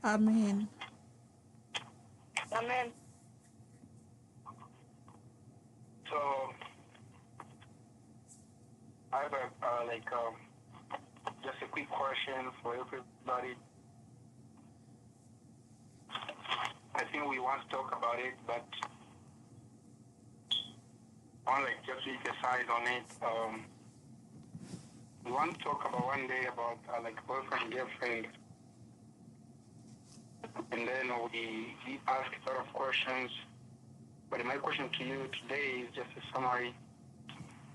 Amen. Amen. So I have just a quick question for everybody. I think we want to talk about it, but I want to just emphasize on it. We want to talk about one day about boyfriend, girlfriend, and then we ask a lot of questions. But my question to you today is just a summary.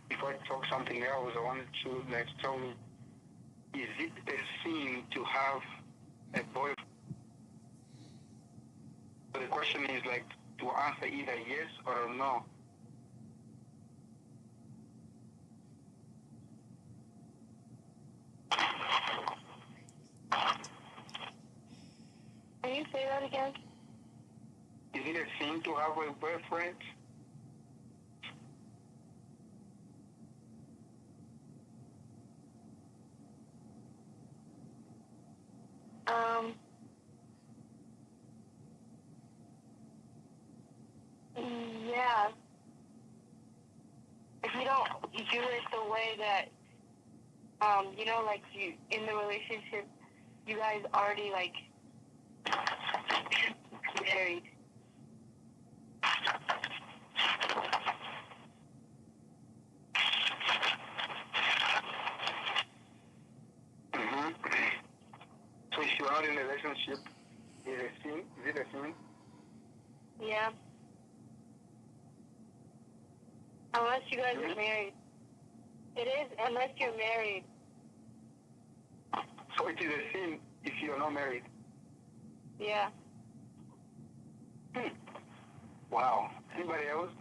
Before I talk something else, I wanted to tell me, is it a sin to have a boyfriend? So the question is to answer either yes or no. Can you say that again? Is it a sin to have a boyfriend? Yeah. If you don't do it the way that, you in the relationship, you guys already married. Mm-hmm. So if you're not in a relationship, is it a sin? Is it a sin? Yeah. Unless you guys are married. It is, unless you're married. So it is a sin if you're not married? Yeah. Wow. Anybody else?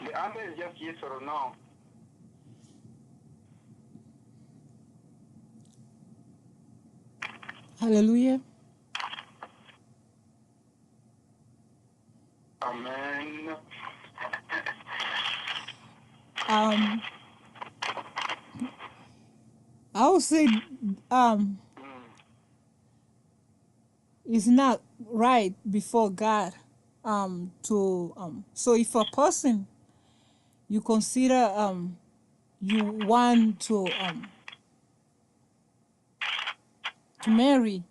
The answer is just yes or no. Hallelujah. Amen. I would say it's not right before God so if a person you consider you want to marry,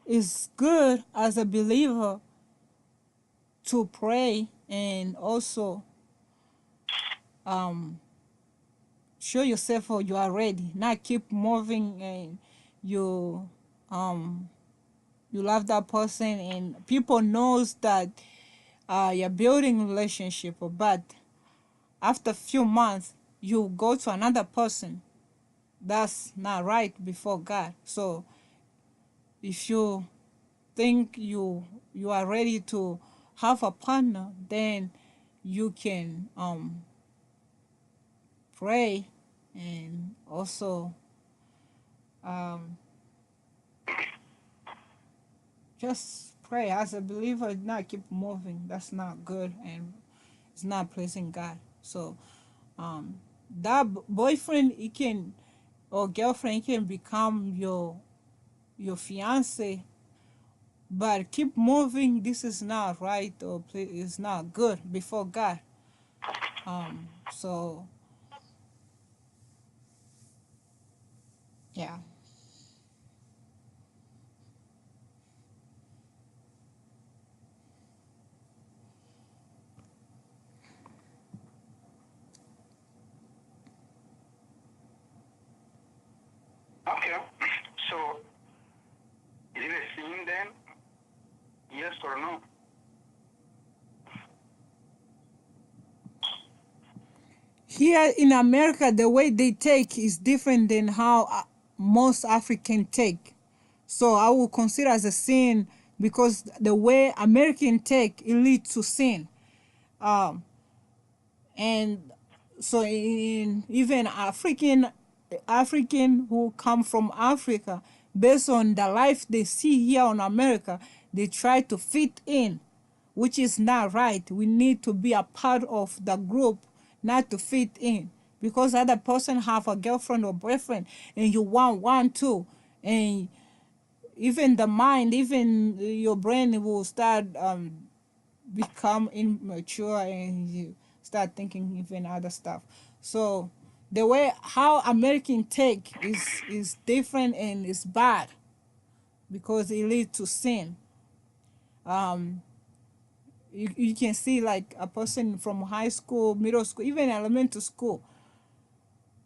it's good as a believer to pray and also show yourself you are ready, not keep moving and you you love that person and people knows that you're building relationship, but after a few months you go to another person. That's not right before God. So if you think you are ready to have a partner, then you can pray and also just pray as a believer, not keep moving. That's not good and it's not pleasing God. So that boyfriend, he can, or girlfriend, he can become your fiance, but keep moving. This is not right, or it's not good before God. So yeah. Okay. So is it a sin then? Yes or no? Here in America, the way they take is different than how most African take. So I will consider as a sin because the way American take, it leads to sin. And so in even African who come from Africa, based on the life they see here in America, they try to fit in, which is not right. We need to be a part of the group, not to fit in. because other person have a girlfriend or boyfriend and you want one too. And even the mind, even your brain will start become immature and you start thinking even other stuff. So the way how American take is different and it's bad because it leads to sin. Um, you can see like a person from high school, middle school, even elementary school.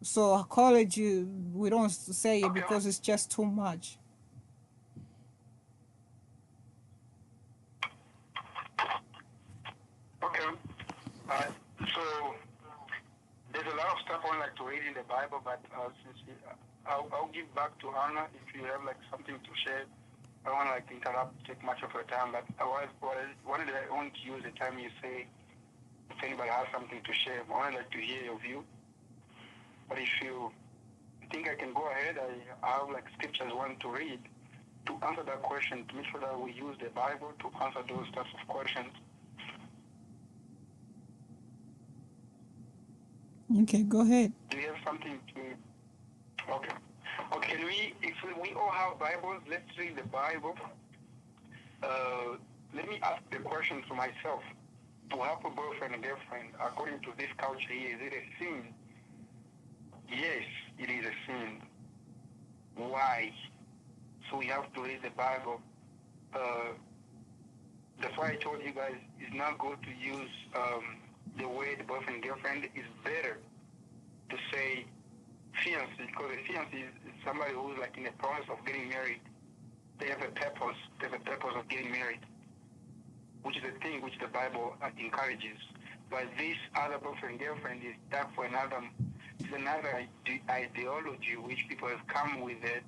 So college, we don't say it Okay. because it's just too much. Okay. So there's a lot of stuff I would like to read in the Bible, but I'll give back to Anna if you have like something to share. I don't want to like interrupt, take much of your time, but I wanted to use the time you say if anybody has something to share. I wanted like to hear your view. But if you think I can go ahead, I have like scriptures I want to read to answer that question, to make sure that we use the Bible to answer those types of questions. Okay, go ahead. Do you have something to? Okay. Okay. If we all have Bibles, let's read the Bible. Let me ask the question to myself. To have a boyfriend and girlfriend, according to this culture here, is it a sin? Yes, it is a sin. Why? So we have to read the Bible. That's why I told you guys it's not good to use the word boyfriend and girlfriend. It's better to say fiancé, because a fiancé is somebody who's like in the process of getting married. They have a purpose. They have a purpose of getting married, which is a thing which the Bible encourages. But this other boyfriend and girlfriend is that for another ideology which people have come with it.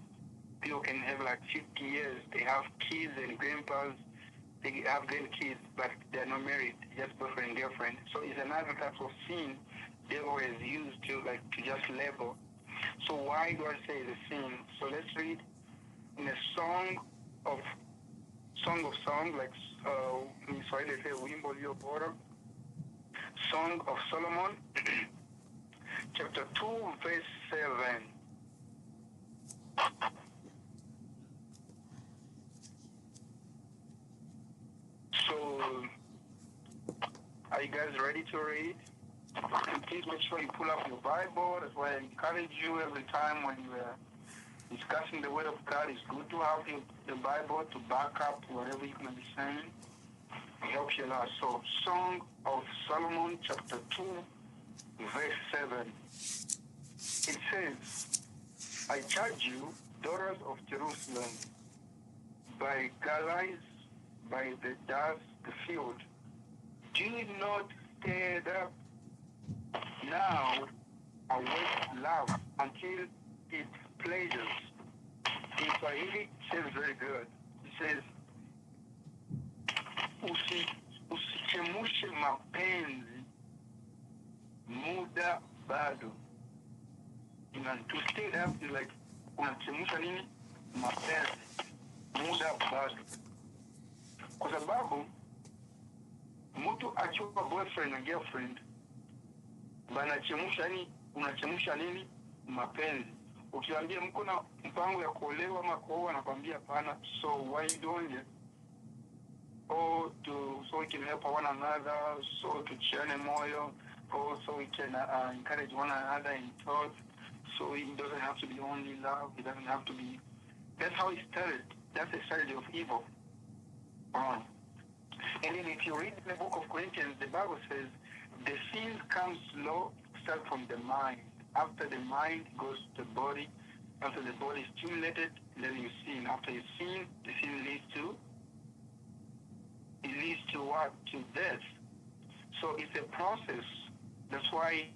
People can have like 50 years. They have kids and grandpas. They have grandkids, but they're not married. Just boyfriend and girlfriend. So it's another type of sin they always use to just label. So why do I say it's a sin? So let's read in a Song of Songs, like in Swahili they say Wimbo Liobora, Song of Solomon, chapter 2, verse 7. So, are you guys ready to read? And please make sure you pull up your Bible. That's why I encourage you every time when you are discussing the Word of God. It's good to have the Bible to back up whatever you're going to be saying. It helps you a lot. So, Song of Solomon, chapter 2, verse 7. It says, I charge you, daughters of Jerusalem, by Galilees, by the dust, the field, do not stir up now await love until it pleasures. In Swahili, it says very good. It says, usichemushe mapenzi muda bado. You know, to stir up is like unachemusha nini mapenzi muda bado, kwa sababu mtu akiwa boyfriend na girlfriend banachemsha nini, unachemsha nini mapenzi. Ukiambia mko na mpango ya kuolewa ama kuoa, anakwambia hapana, so why you doing it? Or so we can help one another, so tuchiane moyo, or so we can encourage one another in thought. So it doesn't have to be only love. It doesn't have to be. That's how it started. That's the strategy of evil. And then if you read the book of Corinthians, the Bible says the sin comes slow, start from the mind. After the mind goes to the body. After the body is stimulated, then you sin. After you sin, the sin leads to what? To death. So it's a process. That's why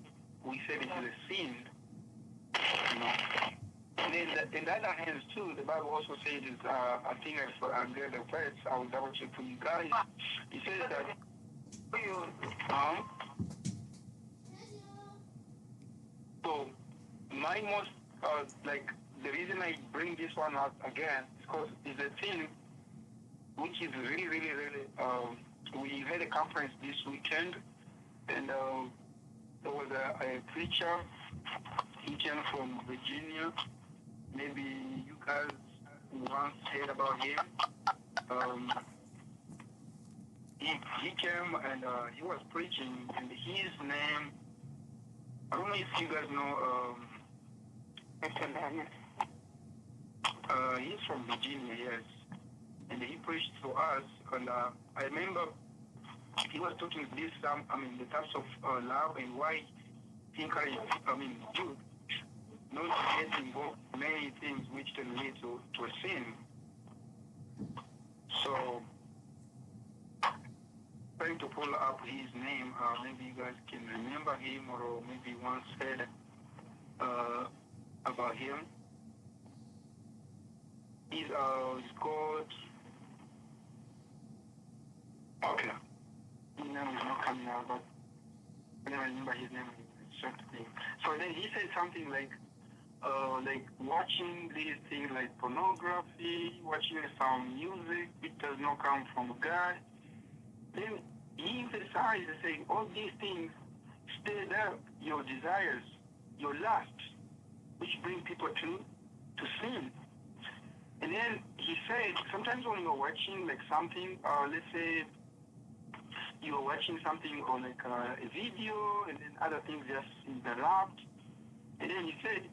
we say it is a sin. You know. And then in the other hands too, the Bible also says it is, I think I read the verse, I will double check for you guys. It says that so my most like the reason I bring this one up again is because it's a thing which is really we had a conference this weekend, and there was a preacher. He came from Virginia. Maybe you guys once heard about him. He came and he was preaching, and his name, I don't know if you guys know, Mr. Daniel. he's from Virginia, yes. And he preached to us, and I remember he was talking this, the types of love and why he encouraged, you not to get involved in many things which can lead to a sin. So, trying to pull up his name, maybe you guys can remember him or maybe once said about him. He's called, okay, his name is not coming out, but I don't remember his name exactly. So then he said something like watching these things like pornography, watching some music which does not come from God. Then he emphasized saying all these things stir up your desires, your lust, which bring people to sin. And then he said sometimes when you're watching like something, let's say you're watching something or like a video and then other things just interrupt. And then he said,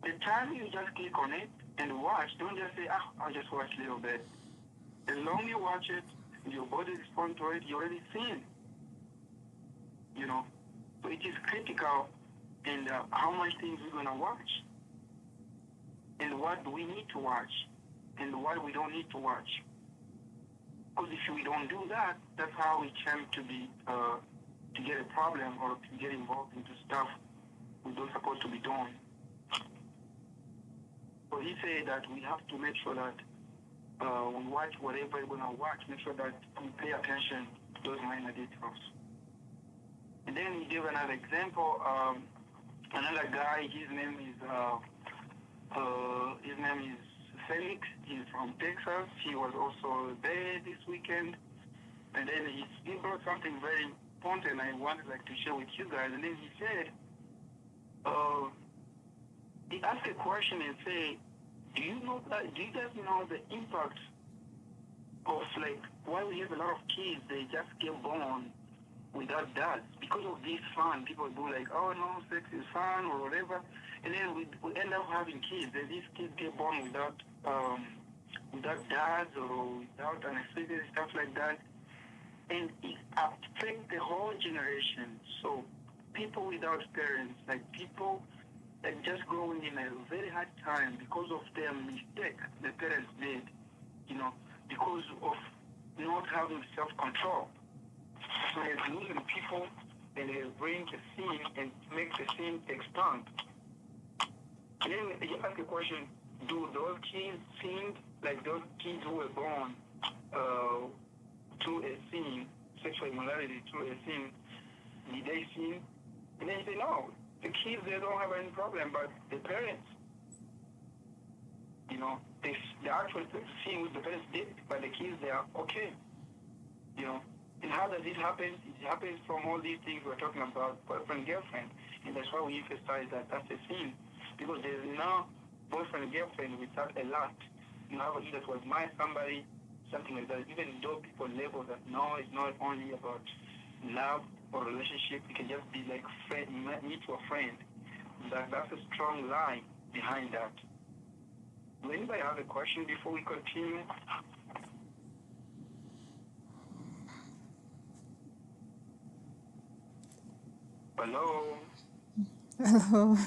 the time you just click on it and watch, don't just say, I'll just watch a little bit. As long as you watch it, your body responds to it, you already seen. So it is critical in how much things we're going to watch and what we need to watch and what we don't need to watch. Because if we don't do that, that's how we tend to be, to get a problem or to get involved into stuff we don't supposed to be doing. So he said that we have to make sure that we watch whatever we're going to watch, make sure that we pay attention to those minor details. And then he gave another example. Another guy, his name is Felix. He's from Texas. He was also there this weekend. And then he brought something very important I wanted to share with you guys. And then he said, he asked a question and say, do you guys know the impact of why we have a lot of kids, they just get born without dads? Because of this fun, people do oh no, sex is fun or whatever, and then we end up having kids, and these kids get born without dads or without anesthesia, stuff like that, and it affects the whole generation. So people without parents, people just growing in a very hard time because of their mistake the parents did, because of not having self-control. So they're losing people and they bring the sin and make the sin expand. And then you ask the question, do those kids sin, those kids who were born through a sin, sexual immorality through a sin, did they sin? And then you say, no. The kids, they don't have any problem, but the parents, they actually see what the parents did, but the kids, they are okay. And how does it happen? It happens from all these things we're talking about, boyfriend, girlfriend. And that's why we emphasize that that's a sin. Because there's no boyfriend, girlfriend without a lust. You have either to admire somebody, something like that. Even though people label that, no, it's not only about love or relationship, it can just be friend, mutual friend. That's a strong lie behind that. Do anybody have a question before we continue? Hello? Hello.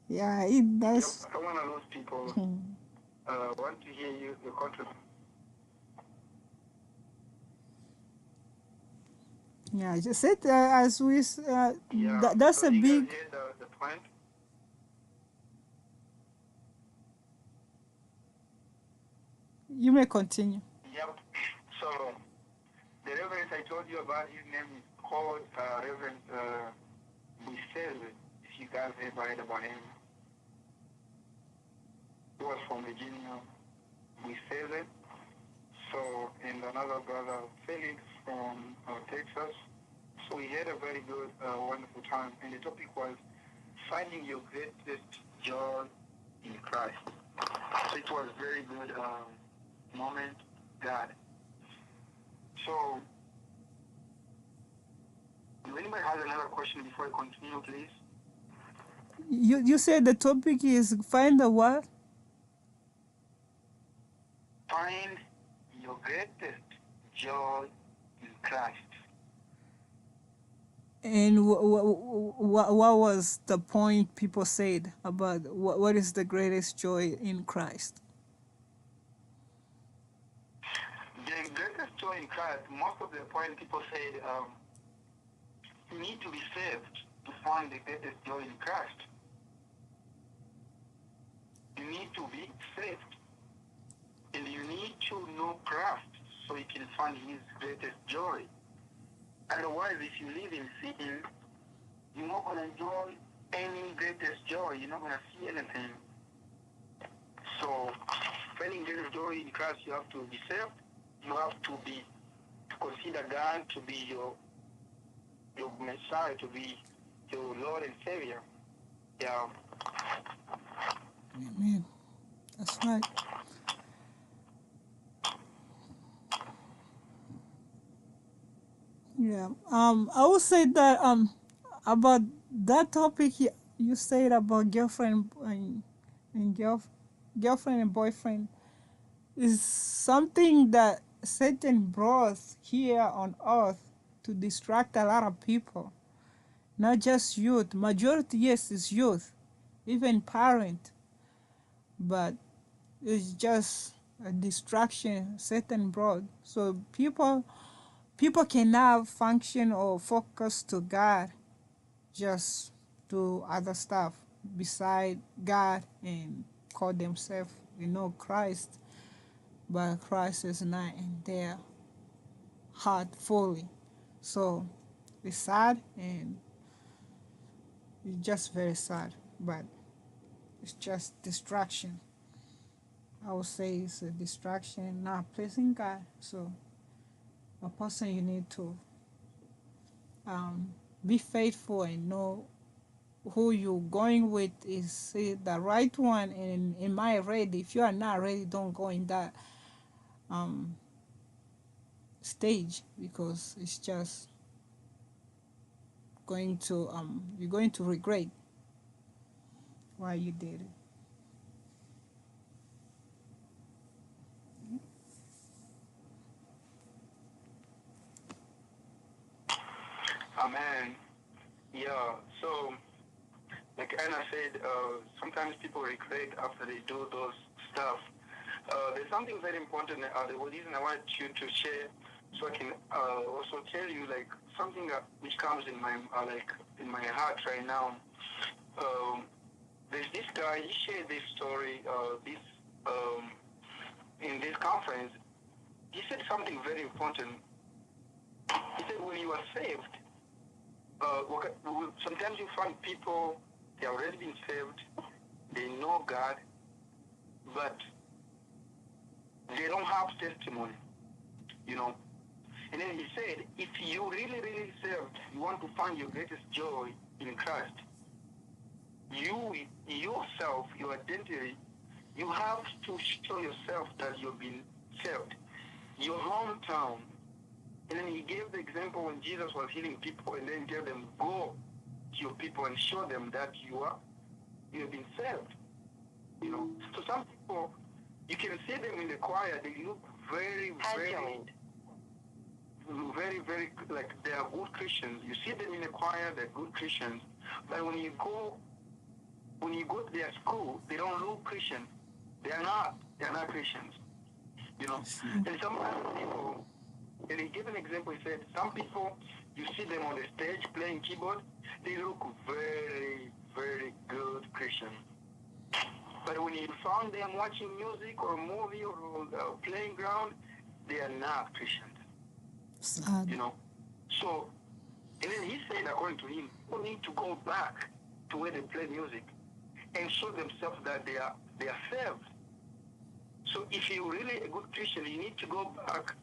Yeah, it does. Yep, I want to lose people. Want to hear your contribution. Yeah, just said as we that's so a you big. guys hear the point? You may continue. Yep. So the reverend I told you about, his name is called Reverend Buisele. If you guys ever heard about him, he was from Virginia. Buisele. So and another brother Felix from Texas. So we had a very good, wonderful time, and the topic was finding your greatest joy in Christ. So it was a very good moment, God. So, if anybody has another question before I continue, please? You said the topic is find the what? Find your greatest joy in Christ. And what was the point people said about what is the greatest joy in Christ? The greatest joy in Christ, most of the point people said, you need to be saved to find the greatest joy in Christ. You need to be saved. And you need to know Christ so you can find his greatest joy. Otherwise, if you live in sin, you're not going to enjoy any greatest joy. You're not going to see anything. So, finding greatest joy in Christ, you have to be saved. You have to consider God to be your Messiah, to be your Lord and Savior. Yeah. Amen. That's right. Yeah. I would say that about that topic you said about girlfriend and girlfriend and boyfriend is something that Satan brought here on earth to distract a lot of people. Not just youth. Majority, yes, is youth, even parent, but it's just a distraction Satan brought. So people cannot function or focus to God, just do other stuff beside God and call themselves, Christ, but Christ is not in their heart fully. So it's sad and it's just very sad, but it's just distraction. I would say it's a distraction, not pleasing God. So a person you need to be faithful and know who you're going with is the right one, and am I ready? If you are not ready, don't go in that um, stage, because it's just going to you're going to regret why you did it. Amen. Yeah. So, like Anna said, sometimes people regret after they do those stuff. There's something very important. The reason I want you to share, so I can also tell you like something which comes in my in my heart right now. There's this guy. He shared this story. In this conference, he said something very important. He said when you are saved, sometimes you find people they have already been saved, they know God, but they don't have testimony, you know. And then he said, if you really, really saved, you want to find your greatest joy in Christ, you yourself, your identity, you have to show yourself that you've been saved. Your hometown. And then he gave the example when Jesus was healing people, and then tell them, go to your people and show them that you have been saved. You know. So some people, you can see them in the choir, they look very, very like they are good Christians. You see them in the choir, they're good Christians. But when you go to their school, they don't look Christian. They're not Christians. You know. And sometimes people, and he gave an example, he said, some people, you see them on the stage playing keyboard, they look very, very good Christians. But when you found them watching music or a movie or playing ground, they are not Christians. Sad. You know. So, and then he said, according to him, people need to go back to where they play music and show themselves that they are saved. So if you're really a good Christian, you need to go back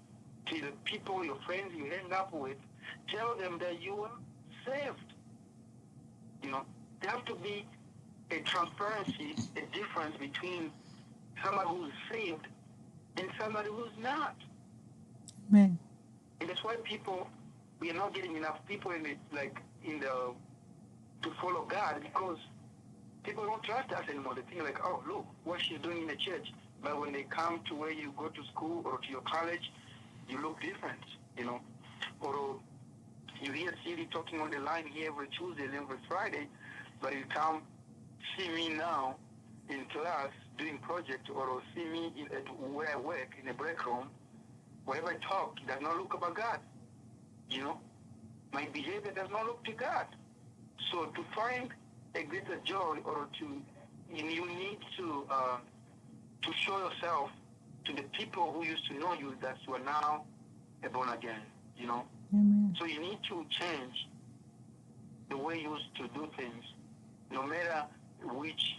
to the people, your friends you hang up with, tell them that you are saved. You know, there have to be a transparency, a difference between somebody who's saved and somebody who's not. Amen. And that's why we are not getting enough people to follow God, because people don't trust us anymore. They think like, oh, look, what she's doing in the church. But when they come to where you go to school or to your college, you look different, Or you hear Siri talking on the line here every Tuesday and every Friday, but you come see me now in class doing project, or see me at where I work in the break room, wherever I talk, it does not look about God. My behavior does not look to God. So to find a greater joy, or you need to show yourself to the people who used to know you that you are now born again. Amen. So you need to change the way you used to do things, no matter which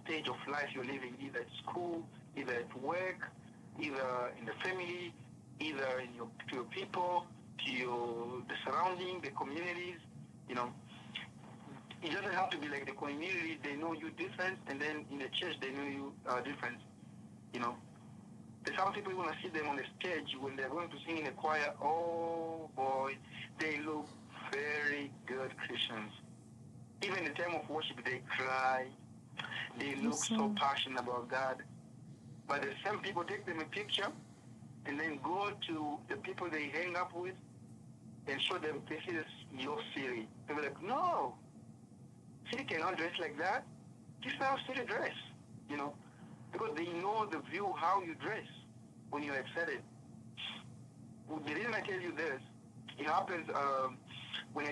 stage of life you're living, either at school, either at work, either in the family, either to your people, to the surrounding, the communities. It doesn't have to be like the community, they know you different, and then in the church they know you different. There's some people, you want to see them on the stage when they're going to sing in a choir, oh boy, they look very good Christians. Even in the time of worship, they cry. They look so passionate about God. But the same people take them a picture and then go to the people they hang up with and show them, this is your Siri. They'll be like, no, Siri cannot dress like that. This is how Siri dress, because they know the view how you dress when you're excited. The reason I tell you this, it happens when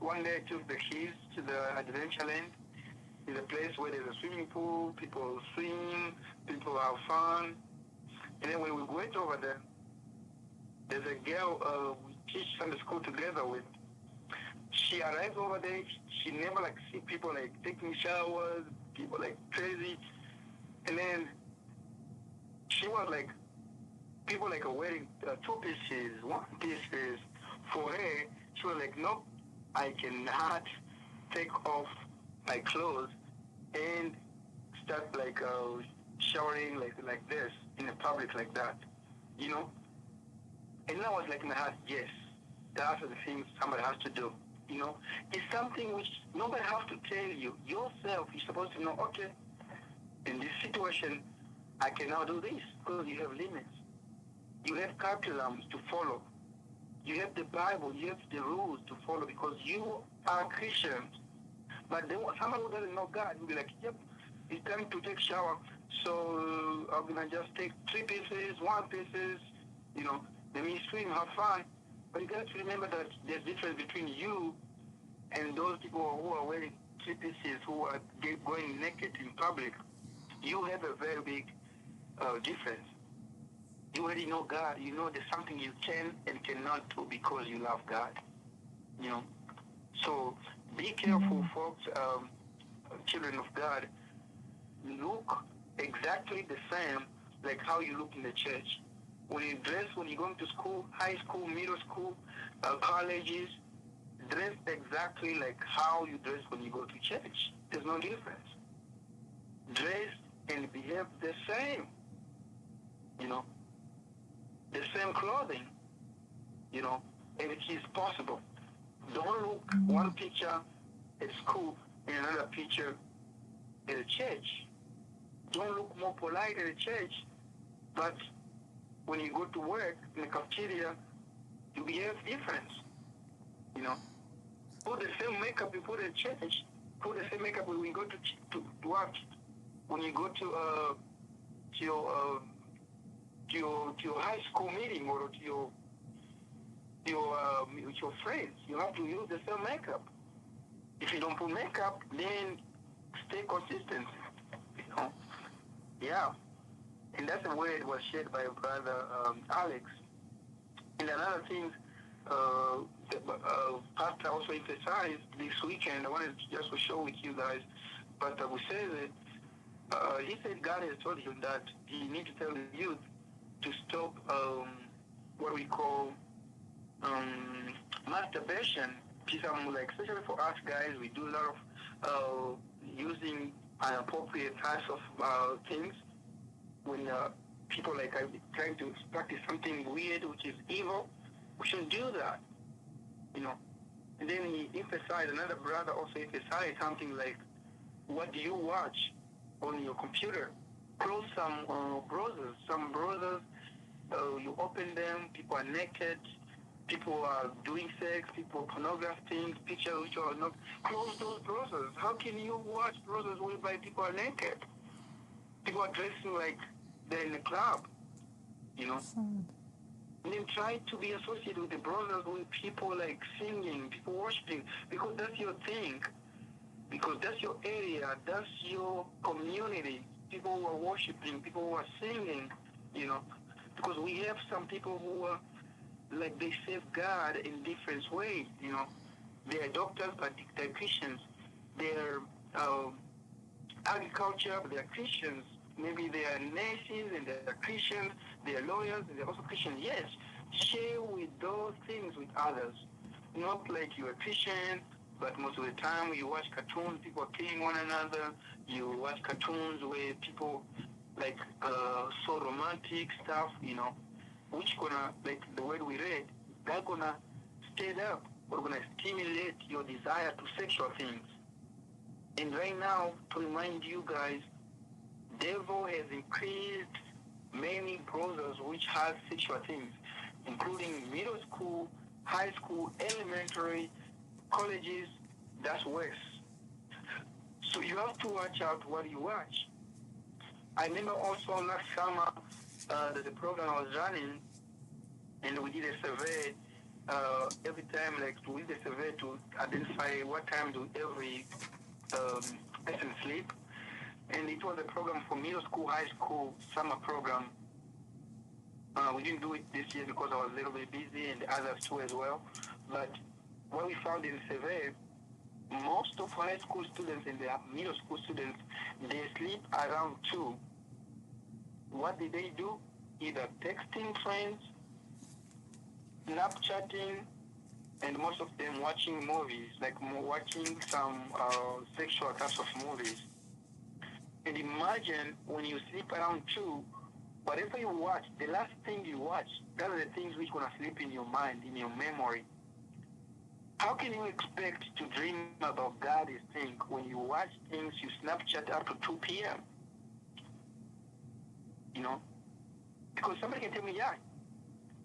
one day I took the kids to the adventure land. It's a place where there's a swimming pool, people swim, people have fun. And then when we went over there, there's a girl we teach Sunday school together with. She arrives over there, she never see people taking showers, people crazy. And then she was people are wearing two pieces, one pieces. For her, she was like, nope, I cannot take off my clothes and start showering like this in the public like that, And I was like in my heart, yes, that's the thing somebody has to do, It's something which nobody has to tell you. Yourself, you're supposed to know, okay, in this situation, I cannot do this because you have limits. You have curriculums to follow. You have the Bible, you have the rules to follow because you are Christians. But then someone who doesn't know God will be like, yep, it's time to take shower. So I'm going to just take 3 pieces, 1 pieces, let me swim, have fun. But you got to remember that there's difference between you and those people who are wearing 3 pieces, who are going naked in public. You have a very big difference. You already know God. You know there's something you can and cannot do because you love God. So be careful, folks, children of God. Look exactly the same like how you look in the church. When you dress, when you're going to school, high school, middle school, colleges, dress exactly like how you dress when you go to church. There's no difference. Dress and behave the same. The same clothing, if it is possible. Don't look one picture at school and another picture at a church. Don't look more polite at a church, but when you go to work in the cafeteria, you behave different. Put the same makeup you put at church. Put the same makeup when you go to work. When you go to your high school meeting or to your friends, you have to use the same makeup. If you don't put makeup, then stay consistent. Yeah. And that's the word was shared by brother Alex. And another thing, Pastor also emphasized this weekend, I wanted to just share with you guys, but we say that he said God has told him that he needs to tell the youth to stop what we call masturbation, like especially for us guys, we do a lot of using inappropriate types of things when people like are trying to practice something weird, which is evil. We shouldn't do that, you know. And then he emphasized, another brother also emphasized something like, what do you watch on your computer? Close some browsers. Some browsers, you open them, people are naked, people are doing sex, people pornography things, pictures which are not. Close those browsers. How can you watch browsers whereby people are naked? People are dressing like they're in a club, you know? And then try to be associated with the brothers, with people like singing, people worshiping, because that's your thing, because that's your area, that's your community. People who are worshiping, people who are singing, you know, because we have some people who are like they serve God in different ways, you know. They are doctors, but they're Christians. They're agriculture, but they're Christians. Maybe they are nurses and they're Christians. They are lawyers and they're also Christians. Yes, share with those things with others. Not like you're a Christian, but most of the time you watch cartoons, people are killing one another. You watch cartoons where people like so romantic stuff, you know, which gonna, like the word we read, they're gonna stir up or gonna stimulate your desire to sexual things. And right now, to remind you guys, devil has increased many brothers which have sexual things, including middle school, high school, elementary, colleges. That's worse. So you have to watch out what you watch. I remember also last summer, there's a program I was running, and we did a survey every time, like we did a survey to identify what time do every person sleep. And it was a program for middle school, high school, summer program. We didn't do it this year because I was a little bit busy and the others too as well. But what we found in the survey, most of high school students and the middle school students, they sleep around 2. What did they do? Either texting friends, Snapchatting, and most of them watching movies, like watching some sexual types of movies. And imagine when you sleep around 2, whatever you watch, the last thing you watch, those are the things which gonna sleep in your mind, in your memory. How can you expect to dream about God's thing when you watch things, you Snapchat up to 2 p.m.? You know? Because somebody can tell me, yeah,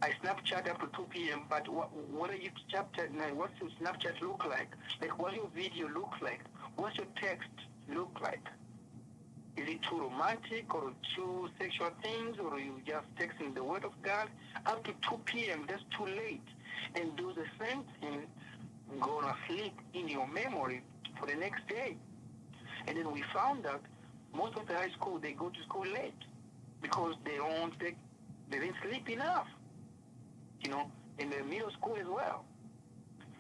I Snapchat up to 2 p.m., but what are you Snapchat now? What's your Snapchat look like? Like, what your video look like? What's your text look like? Is it too romantic or too sexual things, or are you just texting the word of God? Up to 2 p.m., that's too late. And do the same thing, gonna sleep in your memory for the next day. And then we found out most of the high school, they go to school late because they didn't sleep enough, you know, in the middle school as well.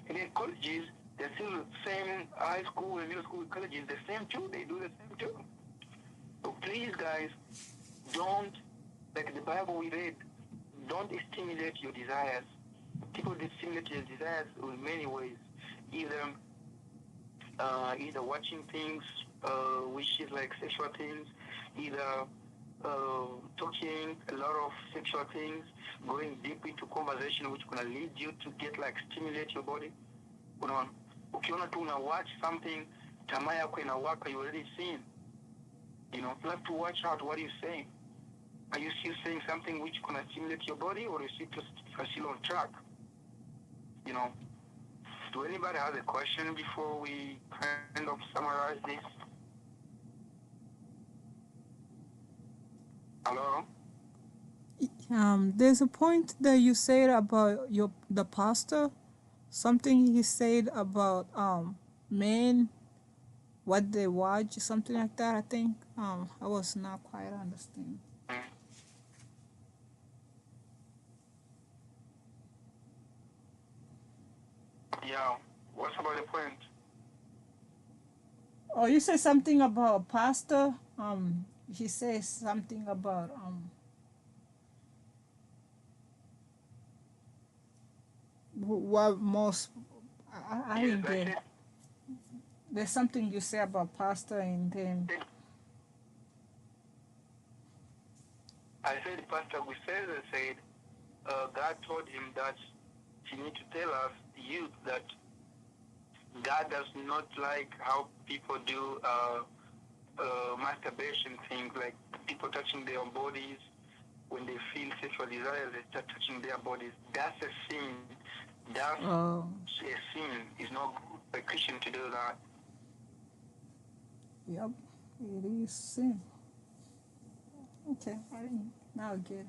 And then colleges, they're still the same, high school and middle school colleges, the same too, they do the same too. So please, guys, don't, like the Bible we read, don't stimulate your desires. People stimulate your desires in many ways. Either watching things, which is like sexual things, either talking a lot of sexual things, going deep into conversation, which gonna lead you to get like stimulate your body. Ukiona tu una watch something, tamaa yako inawaka, you already seen. You know, you have to watch out what you're saying. Are you still saying something which gonna stimulate your body, or is it still on track? You know, do anybody have a question before we kind of summarize this? Hello? There's a point that you said about the pastor, something he said about men, what they watch, something like that. I think I was not quite understanding. Yeah. What's about the point? Oh, you said something about a pastor. He says something about What most? I Yes, didn't get it. There's something you say about pastor and then. I said Pastor Guseza said God told him that he need to tell us, the youth, that God does not like how people do masturbation things, like people touching their bodies. When they feel sexual desire, they start touching their bodies. That's a sin. That's Oh, a sin. It's not good for a Christian to do that. yep. It is sin. Okay, I didn't. Now I get it.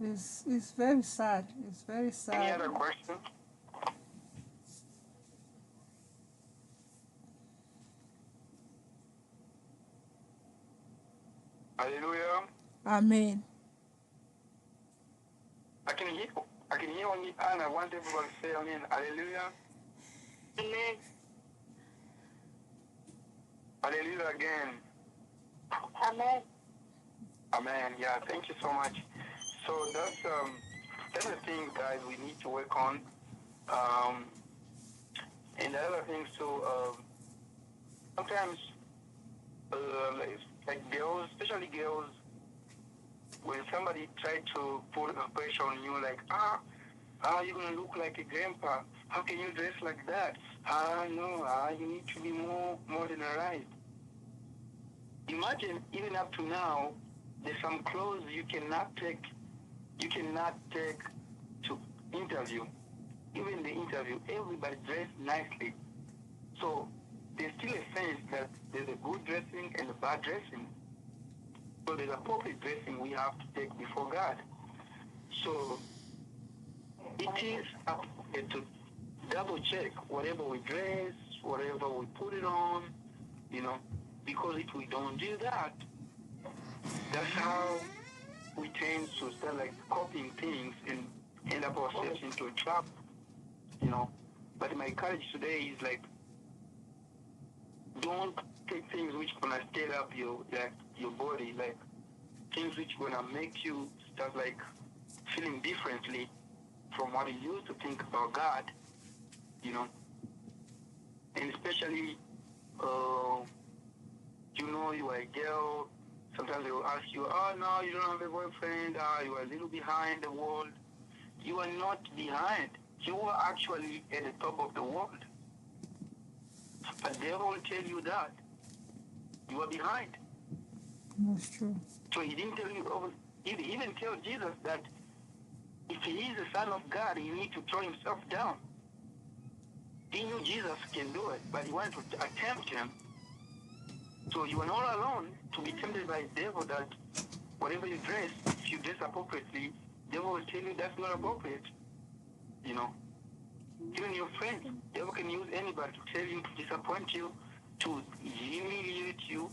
It's very sad. It's very Any sad. other question? Hallelujah. Amen. I can hear. I can hear only Anna. I want everybody to say amen. Hallelujah. Amen. Hallelujah again. Amen. Amen. Yeah. Thank you so much. So that's the thing, guys. We need to work on. Um, and the other things too. Sometimes, like girls, especially girls, when somebody try to put a pressure on you, like you're gonna look like a grandpa. How can you dress like that? No, you need to be more modernized. Imagine, even up to now, there's some clothes you cannot take to interview. Even the interview, everybody dressed nicely. So there's still a sense that there's a good dressing and a bad dressing. So there's appropriate dressing we have to take before God. So it is appropriate to double check whatever we dress, whatever we put it on, because if we don't do that, that's how we tend to start like copying things and end up ourselves into a trap. But my encourage today is like, don't take things which gonna stir up your body, like things which gonna make you start like feeling differently from what you used to think about God. And especially, you are a girl. Sometimes they will ask you, oh no, you don't have a boyfriend. You are a little behind the world. You are not behind. You are actually at the top of the world. But they will tell you that you are behind. That's true. So he didn't tell you. He even tell Jesus that if he is the Son of God, he needs to throw himself down. He knew Jesus can do it, but he wanted to attempt him. So you are not alone to be tempted by the devil that whatever you dress, if you dress appropriately, the devil will tell you that's not appropriate. Even your friends, the devil can use anybody to tell you, to disappoint you, to humiliate you.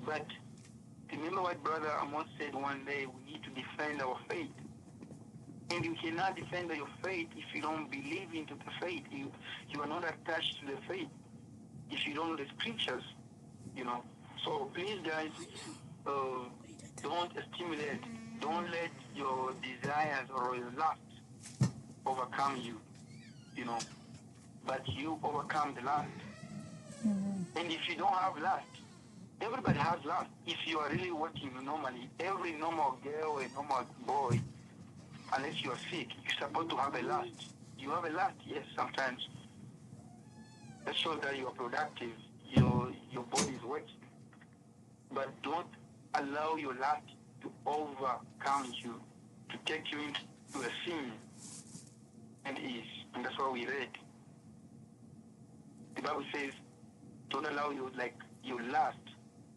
But remember what Brother Amos said one day, we need to defend our faith. And you cannot defend your faith if you don't believe into the faith. You are not attached to the faith if you don't know the scriptures. So please, guys, don't stimulate. Don't let your desires or your lust overcome you. But you overcome the lust. And if you don't have lust, everybody has lust. If you are really working normally, every normal girl and normal boy, unless you are sick, you're supposed to have a lust. You have a lust, yes, sometimes. That shows that you are productive. Your body is working. But don't allow your lust to overcome you, to take you into a sin and ease. And that's what we read. The Bible says, don't allow your lust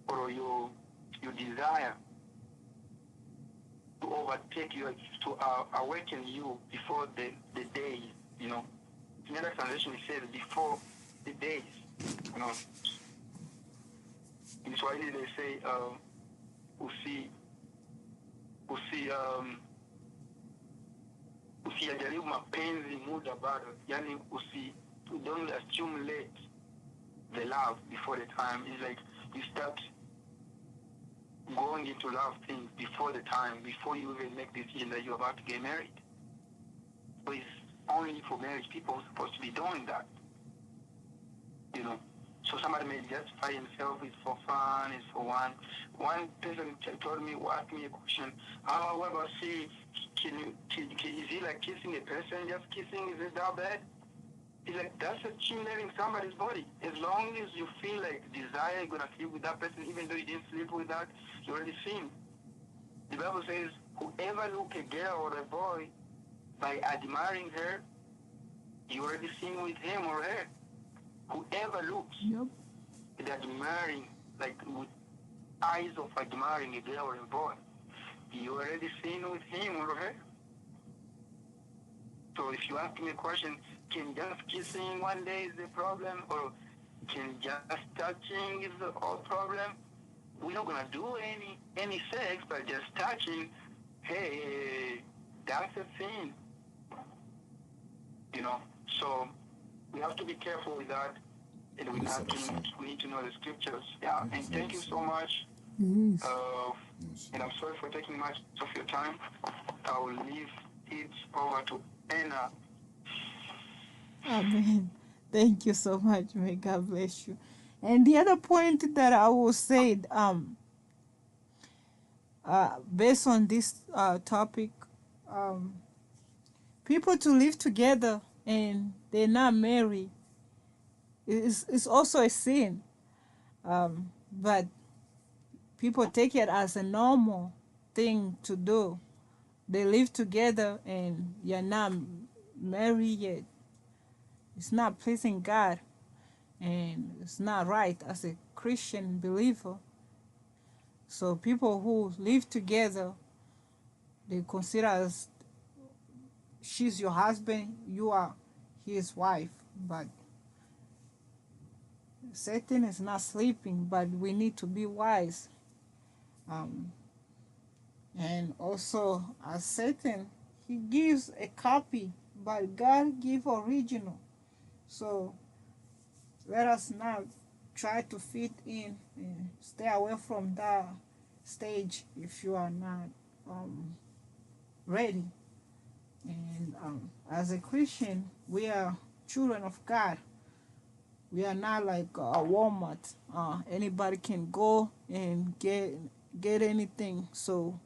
or your desire to overtake you, to awaken you before the days. In other translation, it says before the days. In Swahili, they say, usijaribu mapenzi muda bado, yani don't accumulate the love before the time. It's like you start going into love things before the time, before you even make the decision that you're about to get married. So it's only for marriage people supposed to be doing that. You know. So somebody may justify himself, it's for fun, it's for one. One person told me, asked me a question, what about see, is he like kissing a person, just kissing, is it that bad? He's like, that's accumulating somebody's body. As long as you feel like desire, you're going to sleep with that person, even though you didn't sleep with that, you already seen. The Bible says, whoever look a girl or a boy by admiring her, you already seen with him or her. Whoever looks at admiring, like with eyes of admiring a girl or a boy, you already seen with him or her. So if you ask me a question, can just kissing one day is the problem, or can just touching is the whole problem? We're not gonna do any sex, but just touching, hey, that's a sin. You know, so we have to be careful with that, and we need to know the scriptures. Yeah, and thank you so much. And I'm sorry for taking much of your time. I will leave it over to Anna. Amen. Thank you so much. May God bless you. And the other point that I will say, based on this topic, people to live together and they're not married is also a sin. But people take it as a normal thing to do. They live together and you're not married yet. It's not pleasing God, and it's not right as a Christian believer. So people who live together, they consider as she's your husband, you are his wife. But Satan is not sleeping, but we need to be wise. And also, as Satan, he gives a copy, but God gives original. So let us not try to fit in and stay away from that stage if you are not ready. And as a Christian, we are children of God. We are not like a Walmart. Anybody can go and get anything. So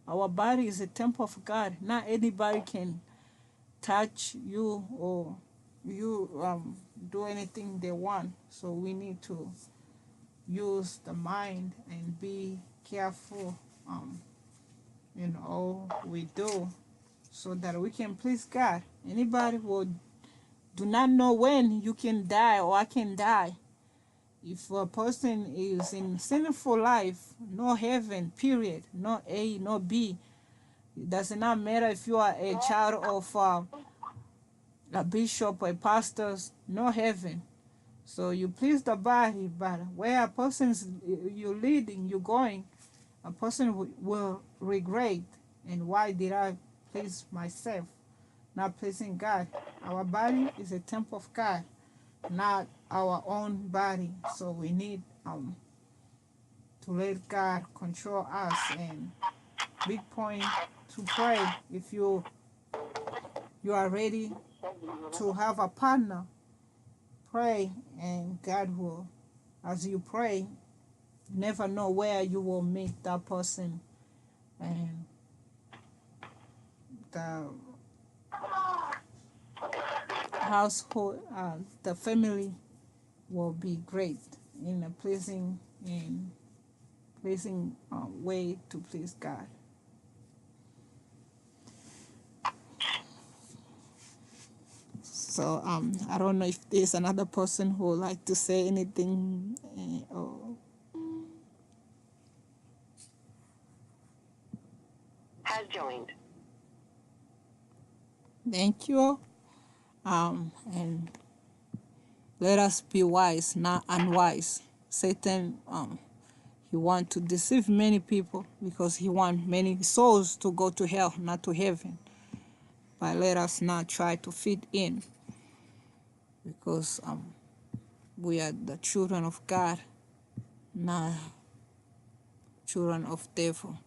our body is a temple of God. Not anybody can touch you or you do anything they want. So we need to use the mind and be careful in all we do so that we can please God. Anybody who do not know when you can die or I can die. If a person is in sinful life, no heaven, period, no A, no B. It does not matter if you are a child of a bishop or a pastor, no heaven. So you please the body, but where a person's you're leading, you're going, a person will regret. And why did I please myself, not pleasing God? Our body is a temple of God, not our own body. So we need to let God control us. And big point to pray. If you are ready to have a partner, pray, and God will, as you pray, never know where you will meet that person, and the household, the family will be great in a pleasing way to please God. So I don't know if there's another person who would like to say anything. Has joined. Thank you. And let us be wise, not unwise. Satan, he wants to deceive many people because he wants many souls to go to hell, not to heaven. But let us not try to fit in, because we are the children of God, not children of devil.